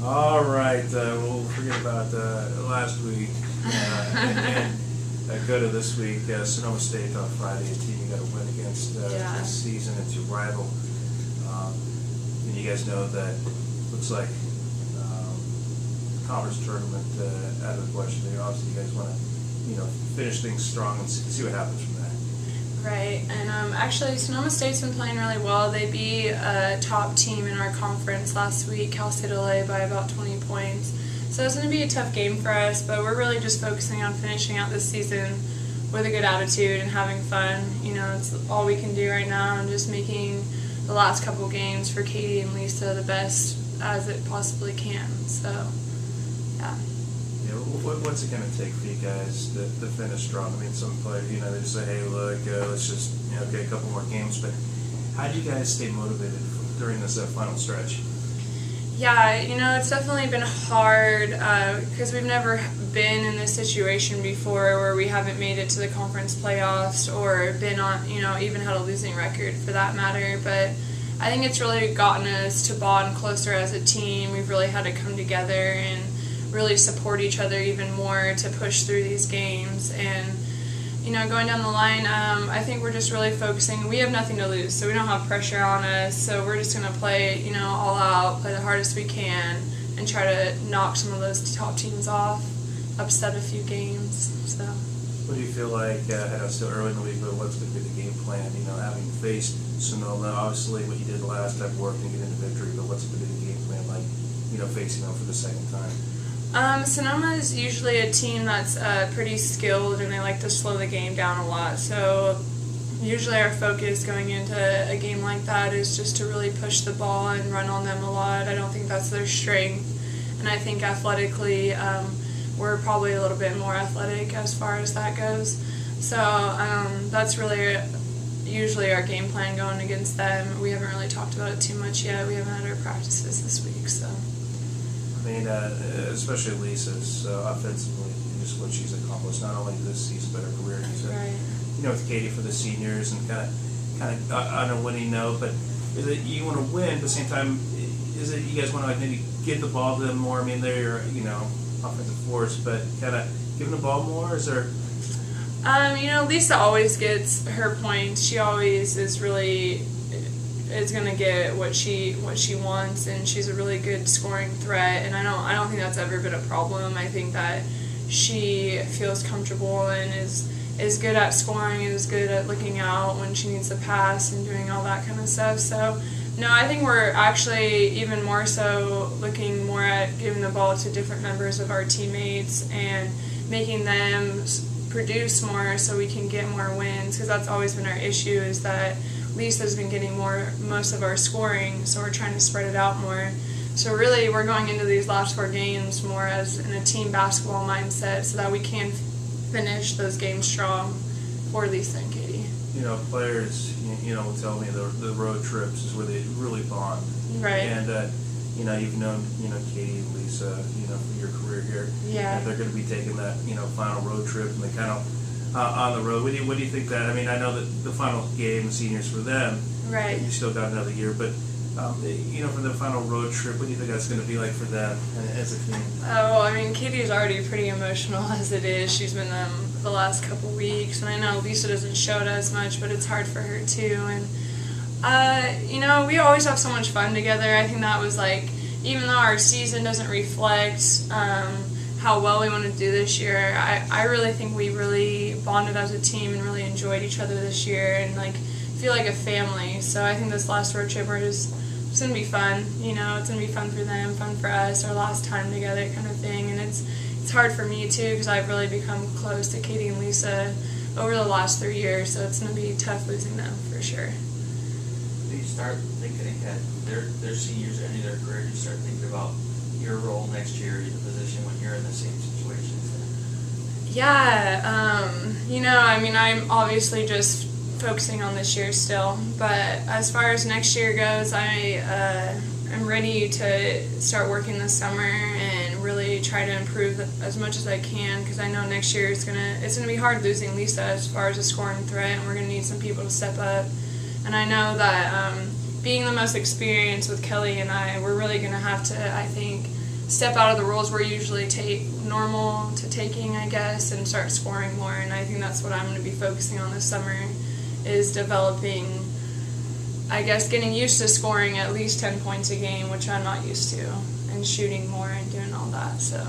All right, we'll forget about last week and go to this week. Sonoma State on Friday, a team you got to win against this season. It's your rival. And you guys know that looks like conference tournament out of the question. Obviously, you guys want to finish things strong and see what happens from there. Right, and actually Sonoma State's been playing really well. They beat a top team in our conference last week, Cal State LA, by about 20 points. So it's going to be a tough game for us, but we're really just focusing on finishing out this season with a good attitude and having fun. It's all we can do right now, and just making the last couple games for Katie and Lisa the best as it possibly can. So, yeah. What's it going to take for you guys to finish strong? I mean, some players, they just say, hey, look, let's just get a couple more games. But how do you guys stay motivated during this final stretch? Yeah, it's definitely been hard because we've never been in this situation before where we haven't made it to the conference playoffs or been on, even had a losing record for that matter. But I think it's really gotten us to bond closer as a team. We've really had to come together and really support each other even more to push through these games. And going down the line, I think we're just really focusing. We have nothing to lose, so we don't have pressure on us, so we're just going to play all out, play the hardest we can, and try to knock some of those top teams off, upset a few games. So what do you feel like, I know it's still early in the week, but what's going to be the game plan? Having faced Sonoma, obviously what you did the last time worked and get into victory, but what's going to be the game plan like, facing them for the second time? Sonoma is usually a team that's pretty skilled, and they like to slow the game down a lot. So usually our focus going into a game like that is just to really push the ball and run on them a lot. I don't think that's their strength, and I think athletically we're probably a little bit more athletic as far as that goes. So that's really usually our game plan going against them. We haven't really talked about it too much yet. We haven't had our practices this week, so. I mean, especially Lisa's offensively, just what she's accomplished not only this season but her career. Right. With Katie for the seniors and kind of on a winning note. But is it you want to win, but at the same time, is it you guys want to maybe give the ball to them more? I mean, they're offensive force, but kind of give them the ball more. Is there? Lisa always gets her points. She always is going to get what she wants, and she's a really good scoring threat, and I don't think that's ever been a problem. I think that she feels comfortable and is good at scoring and is good at looking out when she needs to pass and doing all that kind of stuff. So no, I think we're actually even more so looking more at giving the ball to different members of our teammates and making them produce more so we can get more wins, because that's always been our issue, is that Lisa's been getting most of our scoring, so we're trying to spread it out more. So really, we're going into these last 4 games more as in a team basketball mindset, so that we can finish those games strong for Lisa and Katie. Players, will tell me the road trips is where they really bond. Right. And you've known Katie and Lisa, for your career here. Yeah. And they're going to be taking that final road trip, and they kind of. On the road, what do you think that? I mean, I know that the final game, the seniors for them, right? You still got another year, but for the final road trip, what do you think that's going to be like for them as a team? Oh, I mean, Katie's already pretty emotional as it is. She's been the last couple weeks, and I know Lisa doesn't show it as much, but it's hard for her too. And we always have so much fun together. I think that was even though our season doesn't reflect how well we want to do this year, I really think we really bonded as a team and really enjoyed each other this year and feel like a family. So I think this last road trip it's going to be fun. It's going to be fun for them, fun for us, our last time together kind of thing. And it's hard for me too, because I've really become close to Katie and Lisa over the last 3 years, so it's going to be tough losing them for sure. Do you start thinking ahead? They're seniors ending their career. Do you start thinking about your role next year in the position when you're in the same situation? Yeah, I'm obviously just focusing on this year still, but as far as next year goes, I'm ready to start working this summer and really try to improve as much as I can, because I know next year it's gonna be hard losing Lisa as far as a scoring threat, and we're gonna need some people to step up. And I know that being the most experienced with Kelly and I, we're really gonna have to, I think, step out of the rules we're usually normal to taking, I guess, and start scoring more. And I think that's what I'm going to be focusing on this summer, is developing, I guess, getting used to scoring at least 10 points a game, which I'm not used to, and shooting more and doing all that. So